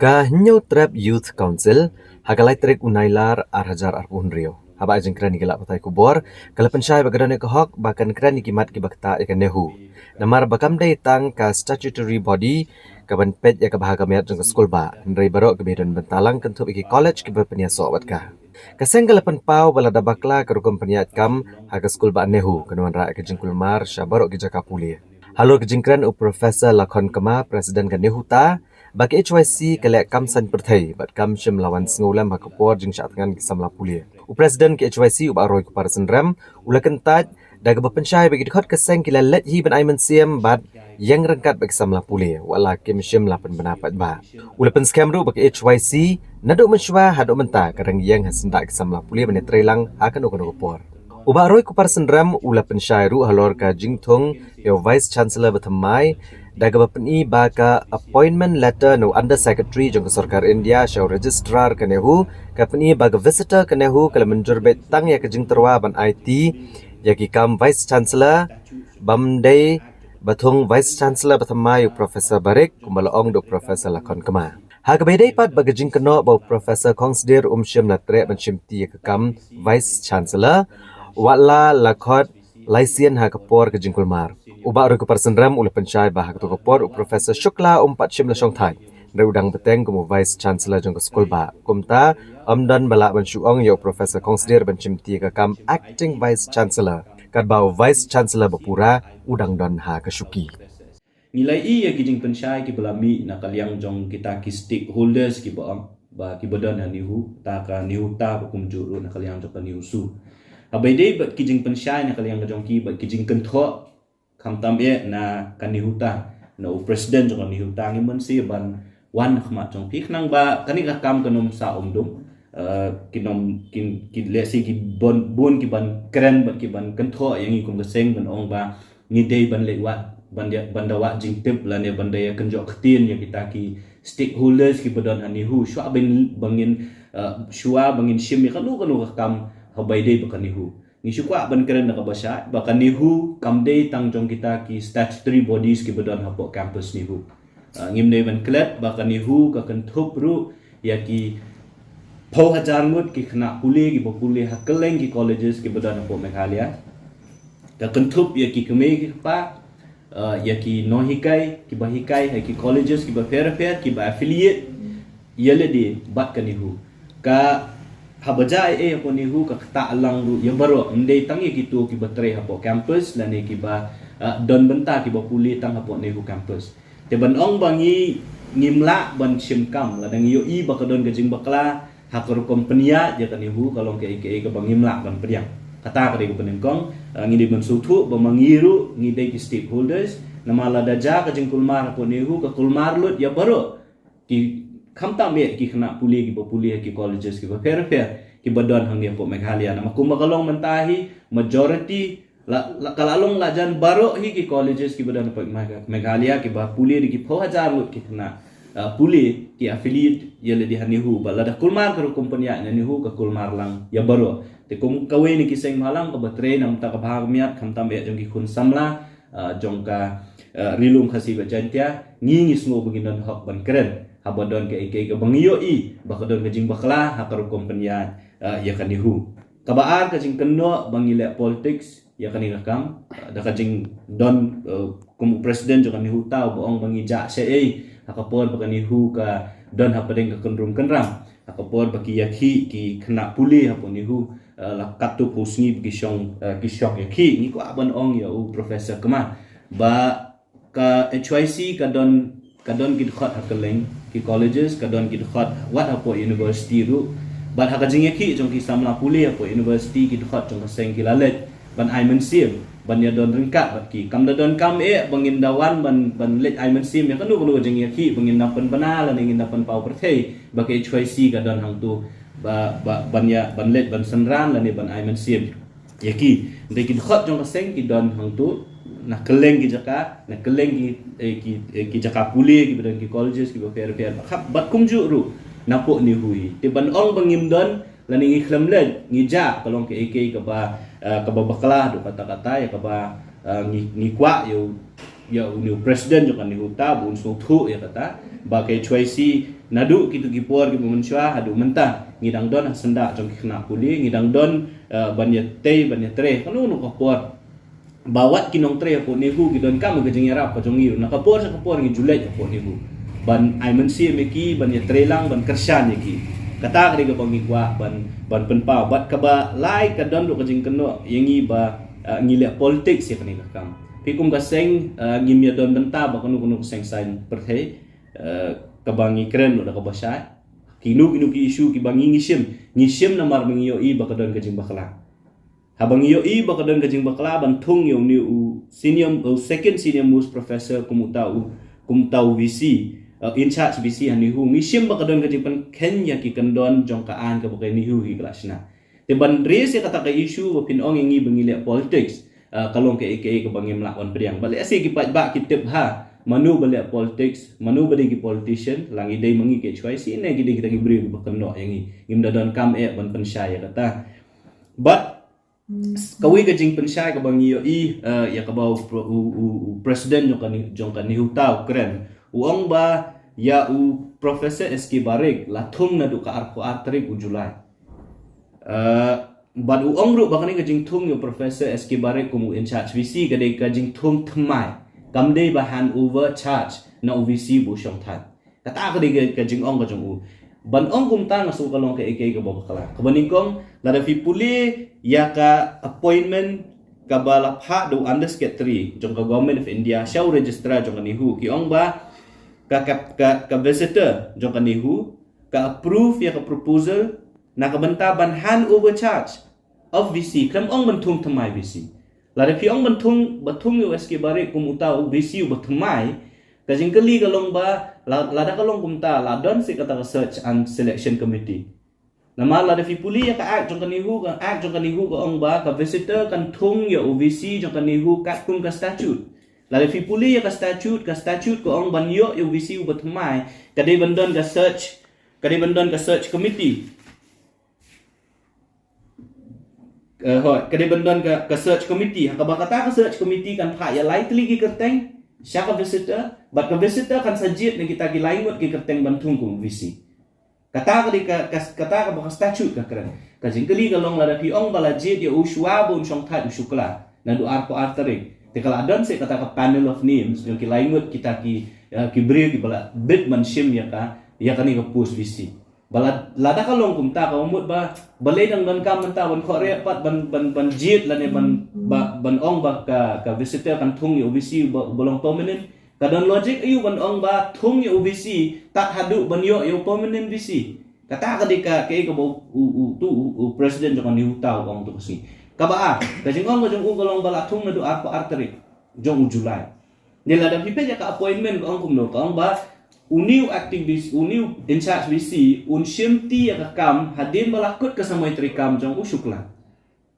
Kahnyo Trap Youth Council hagalai trek unailar arhajar arpun rio. Haba ajeng kran gila patai kubor, kala pensyai bagadane kohok bahkan kran kimat kibakta ikan nehu. Namar bakam day tang ka statutory body kaban pet ya kabahaga miat jeng skul ba. Nrai barok kebedan bentalang kentup iki college kiba penyaso wat ka. Kaseng kala penpau balada bakla kerukum peniat kam haga skul ba nehu kenuan ra ke jengkul mar syabarok gijaka puli. Halo kejengkran u Profesor Lakon Kema Presiden kan nehuta bagi HYC kelek kam san perthai bat kam shim lawan sengulam hakapor jing syatngan kisamla puli. U Presiden ke HYC u baroi kupar senram ula kentat daga bepensyai bagi dekat keseng kila let hi ben aiman siam bat yang rengkat bagi samla puli wala kim shim lapan benapat ba. Ula pen scam ru bagi HYC naduk mensyua haduk menta kadang yang hasendak kisamla puli ben trelang akan ukon kupor. Ubah roi kupar senram ula pensyairu halor ka jingthong yo Vice Chancellor bertemai daga bapeni baka appointment letter no Under Secretary jong Sarkar India show registrar kanehu kapeni baga visitor kanehu kala menjurbet tang ya kejing terwa ban IT ya ki kam Vice Chancellor bamdai bathong Vice Chancellor bertemai Professor Barik kumbalaong do Professor Lakon Kema. Haga bedai pat bagajing keno bau Professor Kongsdir Syam Latre ban Syimti ke kam Vice Chancellor wala lakot laisian ha kapor ke jingkul mar uba ru kupar senram ula pensyai bah tu kapor Profesor Shukla pat shim la shong thai re udang beteng kumu Vice Chancellor jong skul ba kumta amdan bala ban shuong yo Profesor Kongsdir ban chimti ka kam acting Vice Chancellor kad bau Vice Chancellor bapura udang don ha ke syuki nilai ya kijing pensyai ki belami na kaliang jong kita ki stakeholders ki ba ki badan nihu ta ka nihu ta hukum juru na kaliang jong nihu su abai dei bat kijing pensyai na kaliang jong ki bat kijing kentho kam tam ye na kanihuta na u president jong kanihuta ngi men si ban wan khma jong pik nang ba kani ka kam kanom sa omdum kinom kin lesi ki bon ki ban kren bat ki ban kentho yang ikum geseng ban ong ba ngi dei ban lewat bandawa jing tip la ne bandaya kenjok ktin ya kita ki stakeholders ki badan anihu shwa ben bangin shwa bangin shim ya kanu ka kam habai dei bakanihu ni syukwa ban keren na kabasya bakanihu kamdei tangjong kita ki statutory bodies ki badan hapok campus nihu ngim dei ban klet bakanihu ka kentup ru ya ki pau hajar ngut ki khna puli ki bopuli hakeleng ki colleges ki badan hapok Meghalaya ka kentup ya ki keme ki pa ya ki no hikai ki bahikai ha ki colleges ki ba fair ki ba affiliate yele di bat kanihu ka habaja apa nihu ka kata alang ru yang baru ndai tangi gitu ki batre hapo campus dan ki ba don benta ki ba puli tang hapo nihu campus te ban ong bangi ngimla ban simkam la dang yo I ba ka don gajing bakla hakor kompenia ja kan nihu kalong ke ke bangimla ban priang kata ka de penengkong ngidi ban sutu ba mangiru ngide ki stakeholders namala daja ka jing kulmar hapo nihu ka kulmar lut ya baru ki kamta me ki khna puli ki puli ki colleges ki fair ki badon hang po Meghalaya na makuma kalong mentahi majority la kalalong lajan baro hi ki colleges ki badon po Meghalaya ki ba puli ki 4000 ki khna puli ki affiliate yele di hanihu balada kulmar ka kompanya nihu ka kulmar lang ya baro te kum kawe ni ki seng malang ka batre nam ta ka bahag miat kamta me jong ki kun samla jong ka rilum khasi ba jantia ngi sngo beginan hak ban keren habadon ke bangiyo I bakadon ke jing bakla hakar kompenya ya kanihu kabaar ke jing kenno bangile politics ya kani kam da ka jing don kum presiden jo kanihu ta boong bangi ja se hakapor bakanihu ka don hapadeng ke kendrum kenram hakapor baki yakhi ki khna puli haponihu lakatu pusngi gisong yakhi ni ko aban ong ya u Professor Kema ba ka HYC kadon ki khat hakeleng ki colleges kadon ki khat wat apo university ru ban hakajing ki jong ki samla puli apo university ki khat jong seng ki lalet ban aimen sim ban ya don ringkat bat ki kam da don kam bangin dawan ban let aimen sim ya kanu jing ki bangin dapan banal ngin dapan pau perthei ba ke HYC kadon hang tu ban let ban senran lan ban aimen sim ya ki de ki khat jong seng ki don hang tu na keleng ki jaka na keleng ki jaka puli ki badan ki colleges ki fair khap bat kumju ru napo ni hui te ban ong bangim don lani ngi khlam le ngi ja kalong ke ka ba bakla do kata-kata ya ka ba ngi kwa yo ya uniu presiden jo kan ni huta bun so thu ya kata ba ke choisi nadu kitu gipor ki mensua hadu mentah ngidang don senda jong kena puli ngidang don banyate tre kanu nu kapor bawat kinong tre po ni hu gidon kam gajeng yarap pa jong iu na kapor sa kapor ngi julai po ni hu ban ai mensi meki ban ya tre lang ban kersan ki kata kri ga bangi kwa ban penpa bat ka ba lai ka don lu gajeng keno yengi ba ngile politics ya kani kam pikum ka seng ngim ya don benta ba kanu seng sain perthei kabangi keren lo da kabasha kinu ki isu ki bangi ngishim na mar bangi yo i ba kadon gajing bakla habang yo i ba kadon gajing bakla ban thung yo ni second senior most professor kumtau VC in charge VC hani hu ngishim ba kadon gajing pan Kenya ki kandon jong ka an ka ba ni hu hi klasna te ban res ya kata ka isu ba pin ong ngi bangi le politics kalong ke ke bangi mlakon priang bale ase ki pat ba ki tip ha manu balik politics, manu balik politician, langi day mangi ke choice ini gidi kita gibri bakal no yang ngim dadan kam ban pensyai kata. But kawi gajing pensyai kabang iyo ya kabau presiden jong kan ni hutau keren. Uang ba ya Profesor SK Barik latung na du ka arko artrik Julai. But uang ru bakal ni gajing tung yo Profesor SK Barik kumu in charge VC kadai gajing tung temai. Kamdei ba hand over charge na OVC bu syong tan kata ka de ka jing ong ka jong u ban ong kum ta nga su ka long ka ek ka ba kala ka baning kong la da fi puli ya ka appointment ka bala pha do undersket 3 jong ka government of India show registrar jong ni hu ki ong ba ka visitor jong ka ni hu ka approve ya ka proposal na ka banta ban hand over charge of VC kram ong ban thung thamai VC lada pi ong batung yo SK Barik kum utau BCU batumai kajing kali kalong ba lada kalong kumta ladon si kata search and selection committee nama lada fi puli ya ka act jong kanihu ka ong ba ka visitor kan thung yo OVC jong kanihu kat kum ka statute lada fi puli ya ka statute ko ong ban yo OVC batumai kadai bandon ka search committee kadai bandon ka search committee ka bakata ka search committee kan pha ya lightly ki kerteng siapa visitor but ka visitor kan sajit ni kita ki laingot ki kerteng bantung ku VC kata ka baka statute ka keren ka jingkeli ka long la pi ong bala jit ya uswa bon song tha usukla na du arpo arterik te kala adon se kata ka panel of names yung ki laingot kita ki bri ki bala bit man shim ya ka ni ka post VC bala lada ka long kumta ka umut ba balay nang ban ka manta ban khore pat ban jit la ne ban ong ba ka visitor kan thung yo OVC bolong permanent kadon logic ayu ban ong ba thung yo OVC tak hadu ban yo permanent VC kata ka di ka ke ka president jong ni hutau ong tu kasi ka ba ka jing ong jong golong bala thung na do arpo artery jong Julai ni lada pipe ya ka appointment ko ong kumno ka ong ba uniu activist uniu in charge VC shimti ya kam hadin balakut ka samoy trikam jong usukla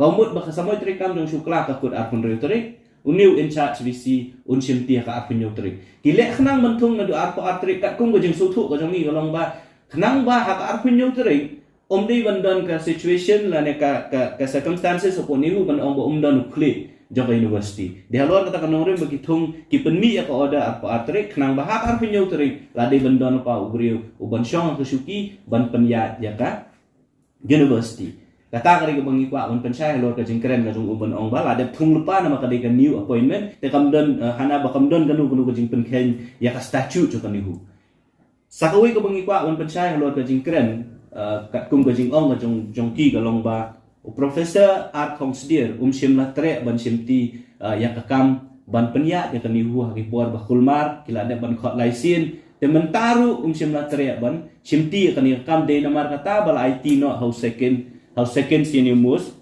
lamut ba ka samoy trikam jong sukla ka kut arpun reuterik uniu in charge VC shimti ya ka arpun reuterik kile khnang bantung na do arpo arterik kat kum gojing suthu ka jong ni golong ba khnang ba ha ka arpun reuterik omdei bandon ka situation la ne ka circumstances upon niu ban ong ba umdan ukli Jogja University. Di haluan kata kanore begitung ki penmi ya ka oda apa artrik nang bahak arpin yo trik lade bandon pa ubrio uban syong ke suki ban penyat ya ka university. Kata kari ke bangi kwa ban pensai haluan ka jingkeren ka jung uban ong bala de thung lupa nama ka de new appointment te kamdon hana ba kamdon kanu ka jing penken ya ka statute jo kanihu. Sakawi ke bangi kwa ban pensai haluan ka jingkeren kat kum ka jing ong ka jong ki ka long ba Profesor Art Kongsdir shimla tre ban shimti ya kakam ban penya ya kanihu hakipuar bakulmar kila ada ban khot laisin te mentaru shimla tre ban shimti ya kam de namar kata bal IT no how second senior most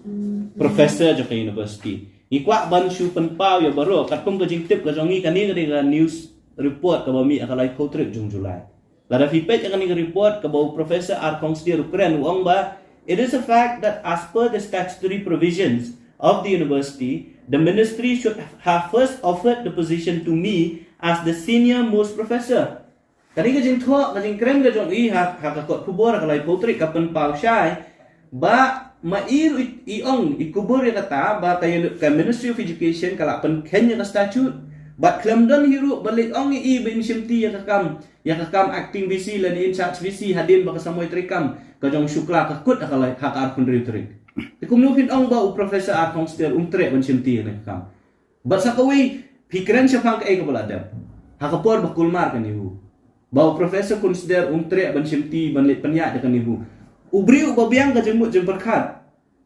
professor jo university ikwa ban shu penpau ya baro katkum ka jingtip ka jongi kani ka news report ka bami akalai kotrek jung Julai lada fipet ya kani report ka bau Professor Art Kongsdir keren uang ba. It is a fact that as per the statutory provisions of the university, the ministry should have first offered the position to me as the senior most professor. Kani ka jing thua, ka jing krem ka jong ha ka kot kubor ka lai potri ka pen pau syai ba mair iong ikubur ya kata ba ka Ministry of Education kala pen Kenya ka statute Bat klam don hiru balik ong i bin shimti ya kakam acting VC lan in charge VC hadin baka samoy trikam kajong syukla kakut akalai hak arpun ritrik. Tikumnuhin ong ba u professor arkong stel tre ban shimti ya kakam. Bat sakaway pikiran siya pang kay kabaladam. Hakapor bakulmar kanihu. Ba u professor consider tre ban shimti ban lit panya da kanihu. Ubri u babiang ka jemut jemberkat.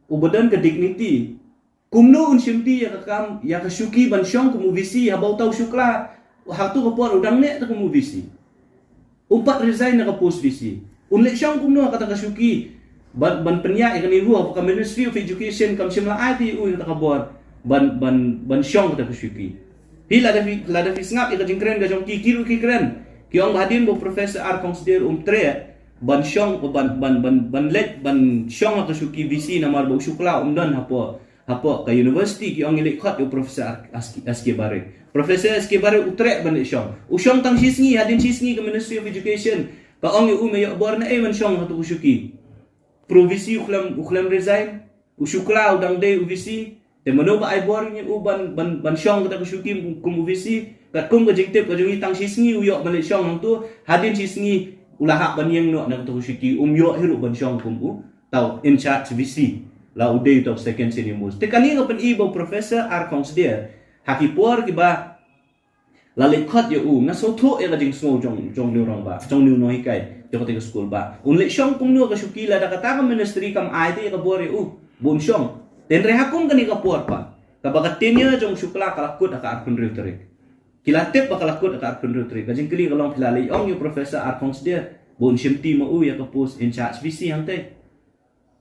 Ubadan ka dignity. Kumno un shimti ya kakam ya kasyuki ban syong kumu VC habau tau syukla hak tu kapor udang ne ta kumu VC. Umpat resign na ka post VC. Unlek syong kumno kata kasyuki ban penya ya kanihu apaka Ministry of Education kam simla IT u ta kabor ban syong kata kasyuki. Hila da fi ngap ya jingkren ga jong kikiru kikren. Kiong hadin bo professor arkong sdir tre ban syong ban let ban syong ka kasyuki VC namar bo syukla umdan hapo ka university ki ong ilik khat yo professor Askebare. Professor Askebare utrek ban syong. Usyong tang sisngi hadin sisngi ke Ministry of Education. Ka ong yu me yo bor na man syong hatu usyuki. Provisi uklam resign. Usyukla udang de UVC. Te mano ba ai bor ni u ban syong kata usyuki kum UVC. Kat kum ka jingtep ka jongi tang sisngi u yo ban syong hang tu hadin sisngi ulahak ban yang no na kata usyuki yo hiru ban syong kum u tau in charge VC. La uday to second senior most. Te kani nga pen ibo professor arkong sdia hakipor ki ba la lekhat yo nga so tho e ga jing smo jong new rong ba jong new no hikai jong te school ba unle syong kum no ka syukila da kata ka ministry kam IT ka bore bun syong ten re hakum kani ka por pa ka ba tenye jong syukla ka lakut ka arkun rutrik kilatep ba ka lakut ka arkun rutrik ka jing kili ka long pilali ong yo professor arkong sdia bun shimti ma ya ka post in charge VC hang te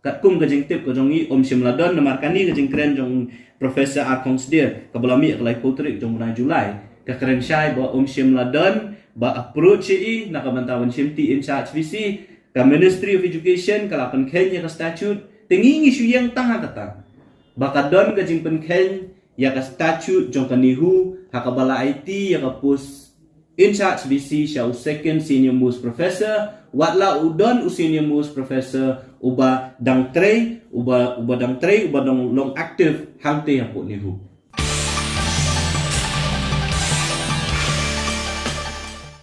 kat kum ka jing tip ka jong i simladon na markani ka jing kren jong professor arkong sdia ka balami ka lai potrik jong bulan Julai ka kren syai ba simladon ba approach i na ka bantawan shimti in charge VC ka Ministry of Education ka lapan Kenya ka statute tingingi syuyang tanga kata baka don ka jing pen Kenya ya ka statute jong kanihu hakabala IT ya ka post in charge VC siya second senior most professor watla udon senior most professor uba dang tre uba dang long active hangte hapo nihu